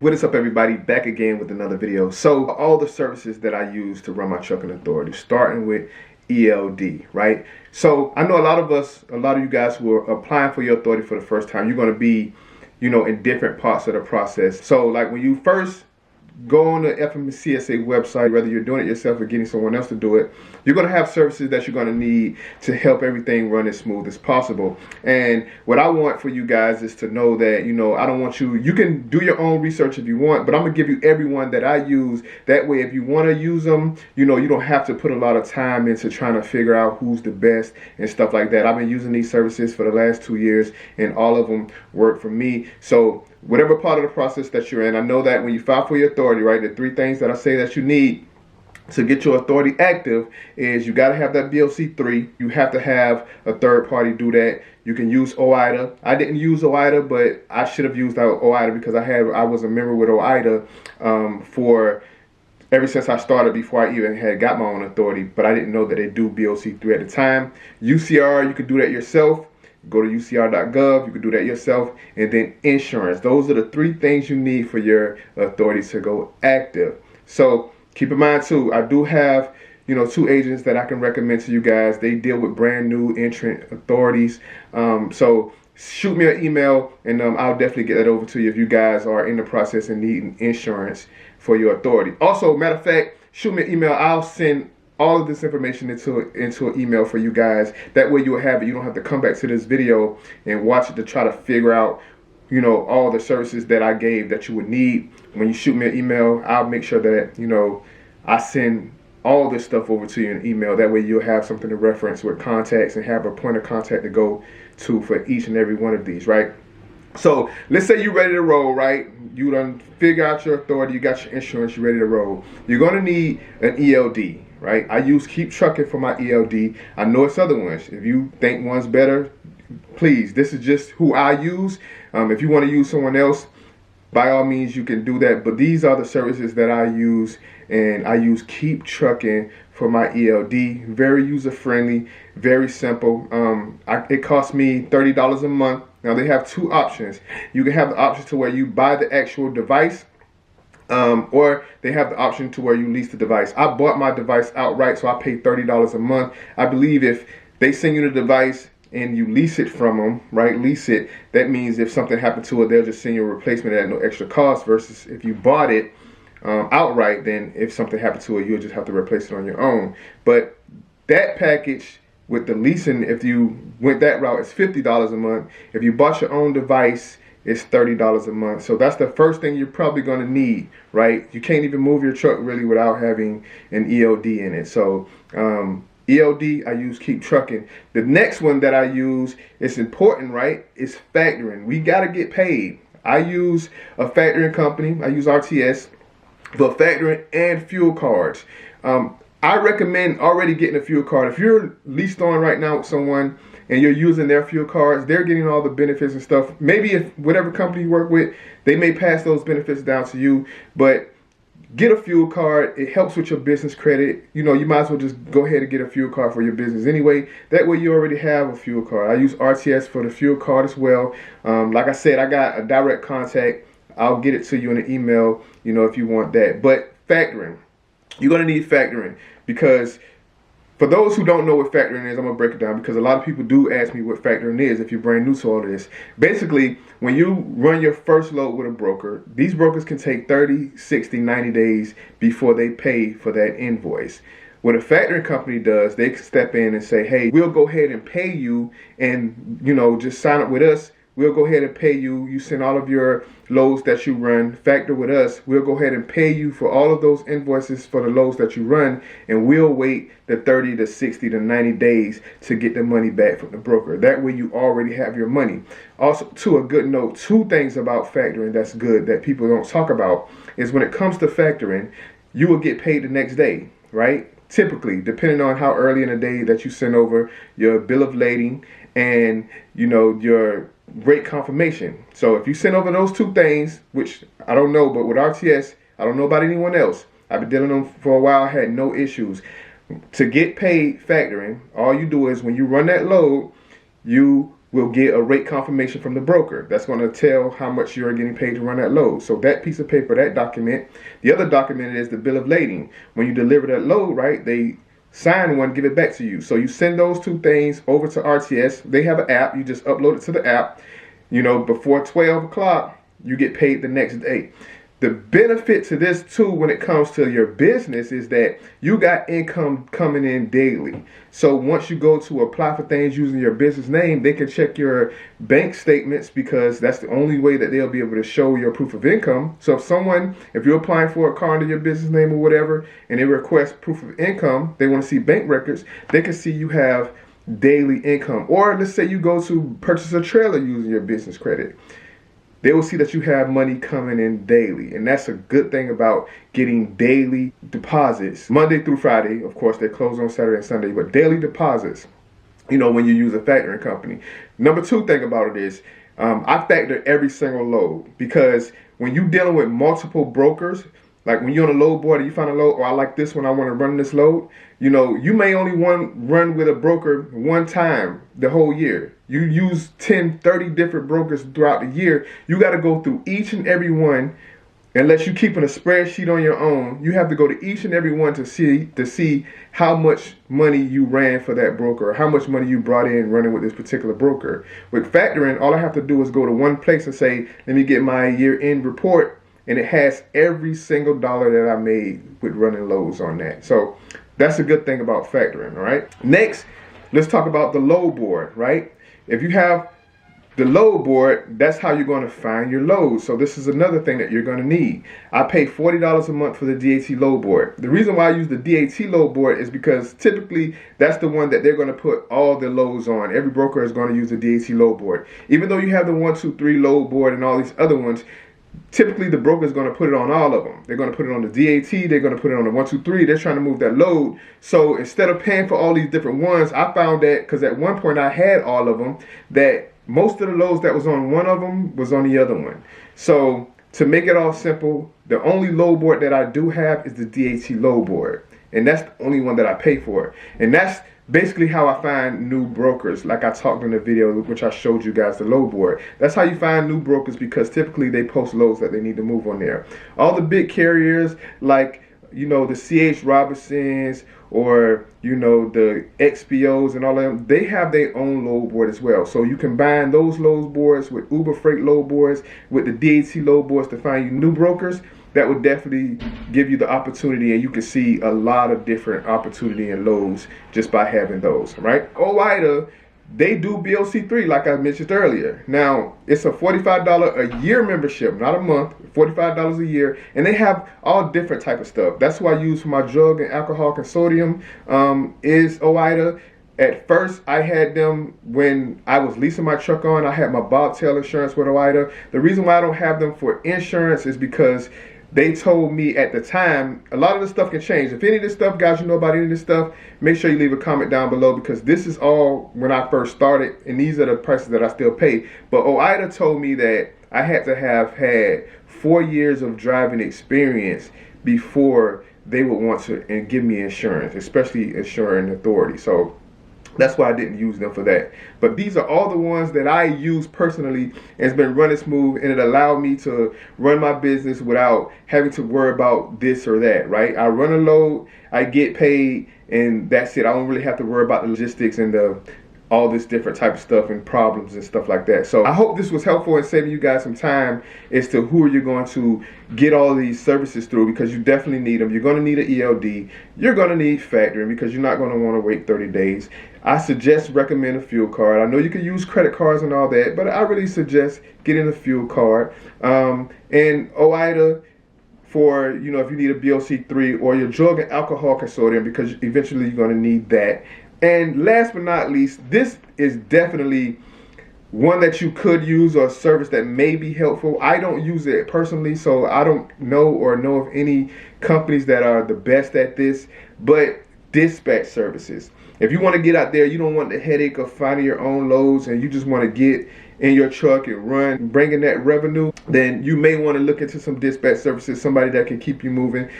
What is up, everybody? Back again with another video. So all the services that I use to run my trucking authority, starting with ELD, right? So I know a lot of you guys who are applying for your authority for the first time, you're going to be, in different parts of the process. So like when you first go on the FMCSA website, whether you're doing it yourself or getting someone else to do it, you're going to have services that you're going to need to help everything run as smooth as possible. And what I want for you guys is to know that, I don't want you can do your own research if you want, but I'm going to give you every one that I use. That way, if you want to use them, you don't have to put a lot of time into trying to figure out who's the best and stuff like that. I've been using these services for the last 2 years, and all of them work for me. So whatever part of the process that you're in, I know that when you file for your authority, right, the 3 things that I say that you need to get your authority active is you got to have that BOC3. You have to have a third party do that. You can use OIDA. I didn't use OIDA, but I should have used OIDA because I was a member with OIDA for ever since I started, before I even had got my own authority, but I didn't know that they do BOC3 at the time. UCR, you can do that yourself. Go to ucr.gov, you can do that yourself. And then insurance. Those are the 3 things you need for your authority to go active. So keep in mind too, I do have 2 agents that I can recommend to you guys. They deal with brand new entrant authorities. So shoot me an email and I'll definitely get that over to you if you guys are in the process and needing insurance for your authority. Also, matter of fact, shoot me an email. I'll send all of this information into an email for you guys. That way you'll have it. You don't have to come back to this video and watch it to try to figure out, all the services that I gave that you would need. When you shoot me an email, I'll make sure that, I send all this stuff over to you in an email. That way you'll have something to reference with contacts and have a point of contact to go to for each and every one of these, right? So let's say you're ready to roll, right? You done figure out your authority, you got your insurance, you're ready to roll. You're going to need an ELD, right? I use Keep Trucking for my ELD. I know it's other ones. If you think one's better, please, this is just who I use. If you want to use someone else, by all means, you can do that. But these are the services that I use, and I use Keep Trucking for my ELD. Very user-friendly, very simple. It costs me $30 a month. Now, they have 2 options. You can have the option to where you buy the actual device, or they have the option to where you lease the device. I bought my device outright, so I paid $30 a month. I believe if they send you the device and you lease it from them, right, lease it, that means if something happened to it, they'll just send you a replacement at no extra cost, versus if you bought it outright, then if something happened to it, you'll just have to replace it on your own. But that package with the leasing, if you went that route, it's $50 a month. If you bought your own device, it's $30 a month. So that's the first thing you're probably going to need, right? You can't even move your truck really without having an ELD in it. So ELD, I use Keep Trucking. The next one that I use, it's important, right? It's factoring. We got to get paid. I use a factoring company. I use RTS for factoring and fuel cards. I recommend already getting a fuel card. If you're leased on right now with someone and you're using their fuel cards, they're getting all the benefits and stuff. Maybe if whatever company you work with, they may pass those benefits down to you, but get a fuel card. It helps with your business credit. You might as well just go ahead and get a fuel card for your business anyway. That way you already have a fuel card. I use RTS for the fuel card as well. Like I said, I got a direct contact. I'll get it to you in an email, if you want that. But factoring, you're going to need factoring, because for those who don't know what factoring is, I'm going to break it down, because a lot of people do ask me what factoring is if you're brand new to all this. Basically, when you run your first load with a broker, these brokers can take 30, 60, 90 days before they pay for that invoice. What a factoring company does, they can step in and say, hey, we'll go ahead and pay you, and just sign up with us. We'll go ahead and pay you. You send all of your loads that you run, factor with us. We'll go ahead and pay you for all of those invoices for the loads that you run, and we'll wait the 30 to 60 to 90 days to get the money back from the broker. That way you already have your money. Also, to a good note, 2 things about factoring that's good that people don't talk about is when it comes to factoring, you will get paid the next day, right? Typically, depending on how early in the day that you send over your bill of lading and your rate confirmation. So if you send over those 2 things, which I don't know, but with RTS, I don't know about anyone else. I've been dealing with them for a while, had no issues. To get paid factoring, all you do is when you run that load, you will get a rate confirmation from the broker. That's going to tell how much you're getting paid to run that load. So that piece of paper, that document. The other document is the bill of lading. When you deliver that load, right, they sign one, give it back to you. So you send those two things over to RTS. They have an app. You just upload it to the app. You know, before 12 o'clock, you get paid the next day. The benefit to this too, when it comes to your business, is that you got income coming in daily. So once you go to apply for things using your business name, they can check your bank statements, because that's the only way that they'll be able to show your proof of income. So if you're applying for a car under your business name or whatever, and they request proof of income, they want to see bank records, they can see you have daily income. Or let's say you go to purchase a trailer using your business credit. They will see that you have money coming in daily. And that's a good thing about getting daily deposits. Monday through Friday, of course, they close on Saturday and Sunday, but daily deposits, you know, when you use a factoring company. Number two thing about it is, I factor every single load, because when you're dealing with multiple brokers, like when you're on a load board and you find a load, I like this one, I want to run this load. You know, you may only run with a broker one time the whole year. You use 10, 30 different brokers throughout the year. You got to go through each and every one. Unless you're keeping a spreadsheet on your own, you have to go to each and every one to see how much money you ran for that broker, or how much money you brought in running with this particular broker. With factoring, all I have to do is go to one place and say, let me get my year-end report, and it has every single dollar that I made with running loads on that. So that's a good thing about factoring, all right? Next, let's talk about the load board, right? If you have the load board, that's how you're going to find your loads. So this is another thing that you're going to need. I pay $40 a month for the DAT load board. The reason why I use the DAT load board is because typically that's the one that they're going to put all the loads on. Every broker is going to use the DAT load board. Even though you have the 1, 2, 3 load board and all these other ones, typically the broker is going to put it on all of them. They're going to put it on the DAT. They're going to put it on the 1, 2, 3. They're trying to move that load. So instead of paying for all these different ones, I found that, because at one point I had all of them, that most of the loads that was on one of them was on the other one. So to make it all simple, the only load board that I do have is the DAT load board. And that's the only one that I pay for. And that's basically how I find new brokers, like I talked in the video, which I showed you guys the load board. That's how you find new brokers, because typically they post loads that they need to move on there. All the big carriers, like, you know, the CH Robinsons, or, you know, the XPOs and all of them, they have their own load board as well. So you combine those load boards with Uber Freight load boards, with the DAT load boards to find you new brokers. That would definitely give you the opportunity, and you can see a lot of different opportunity and loads just by having those, right? OIDA, they do BOC3 like I mentioned earlier. Now, it's a $45 a year membership, not a month, $45 a year, and they have all different type of stuff. That's what I use for my drug and alcohol consortium, is OIDA. At first, I had them when I was leasing my truck on. I had my bobtail insurance with OIDA. The reason why I don't have them for insurance is because they told me at the time, a lot of this stuff can change. If any of this stuff, guys, you know about any of this stuff, make sure you leave a comment down below, because this is all when I first started, and these are the prices that I still pay. But OIDA told me that I had to have had 4 years of driving experience before they would want to give me insurance, especially insuring authority. So that's why I didn't use them for that. But these are all the ones that I use personally, and it's been running smooth, and it allowed me to run my business without having to worry about this or that, right? I run a load, I get paid, and that's it. I don't really have to worry about the logistics and all this different type of stuff and problems and stuff like that. So I hope this was helpful in saving you guys some time as to who you're going to get all these services through, because you definitely need them. You're going to need an ELD. You're going to need factoring, because you're not going to want to wait 30 days. I recommend a fuel card. I know you can use credit cards and all that, but I really suggest getting a fuel card. And OIDA for, you know, if you need a BOC3 or your drug and alcohol consortium, because eventually you're going to need that. And last but not least, this is definitely one that you could use, or a service that may be helpful. I don't use it personally, so I don't know of any companies that are the best at this, but dispatch services. If you want to get out there, you don't want the headache of finding your own loads, and you just want to get in your truck and run, bringing that revenue, then you may want to look into some dispatch services, somebody that can keep you moving.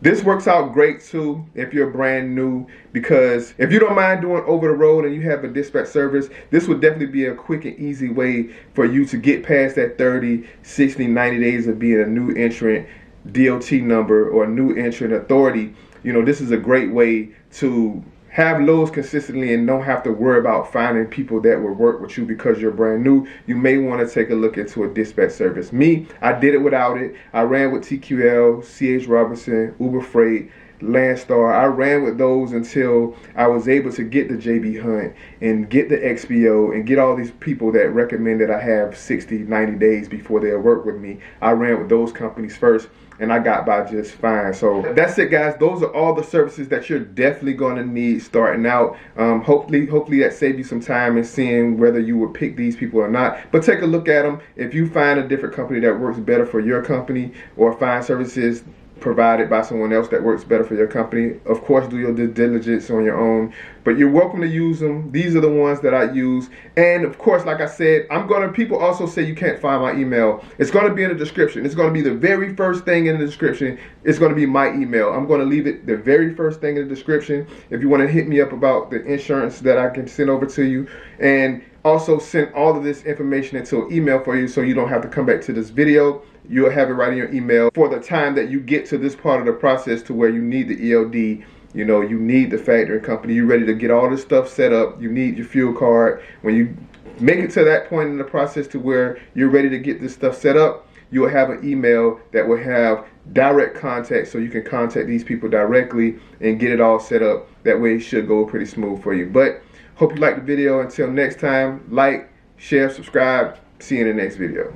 This works out great too if you're brand new, because if you don't mind doing over the road and you have a dispatch service, this would definitely be a quick and easy way for you to get past that 30, 60, 90 days of being a new entrant DOT number or a new entrant authority. You know, this is a great way to have loads consistently and don't have to worry about finding people that will work with you because you're brand new. You may want to take a look into a dispatch service. Me, I did it without it. I ran with TQL, CH Robinson, Uber Freight, Landstar. I ran with those until I was able to get the JB Hunt and get the XPO and get all these people that recommend that I have 60, 90 days before they'll work with me. I ran with those companies first, and I got by just fine. So that's it, guys. Those are all the services that you're definitely going to need starting out. Hopefully that saved you some time in seeing whether you would pick these people or not. But take a look at them. If you find a different company that works better for your company, or find services provided by someone else that works better for your company, of course do your due diligence on your own, but you're welcome to use them. These are the ones that I use. And of course, like I said, people also say you can't find my email. It's going to be in the description. It's going to be the very first thing in the description. It's going to be my email. I'm going to leave it the very first thing in the description if you want to hit me up about the insurance that I can send over to you, and also send all of this information into an email for you so you don't have to come back to this video. You'll have it right in your email for the time that you get to this part of the process to where you need the ELD, you know, you need the factoring company, you're ready to get all this stuff set up, you need your fuel card. When you make it to that point in the process to where you're ready to get this stuff set up, you'll have an email that will have direct contact, so you can contact these people directly and get it all set up. That way it should go pretty smooth for you. But hope you liked the video. Until next time, like, share, subscribe. See you in the next video.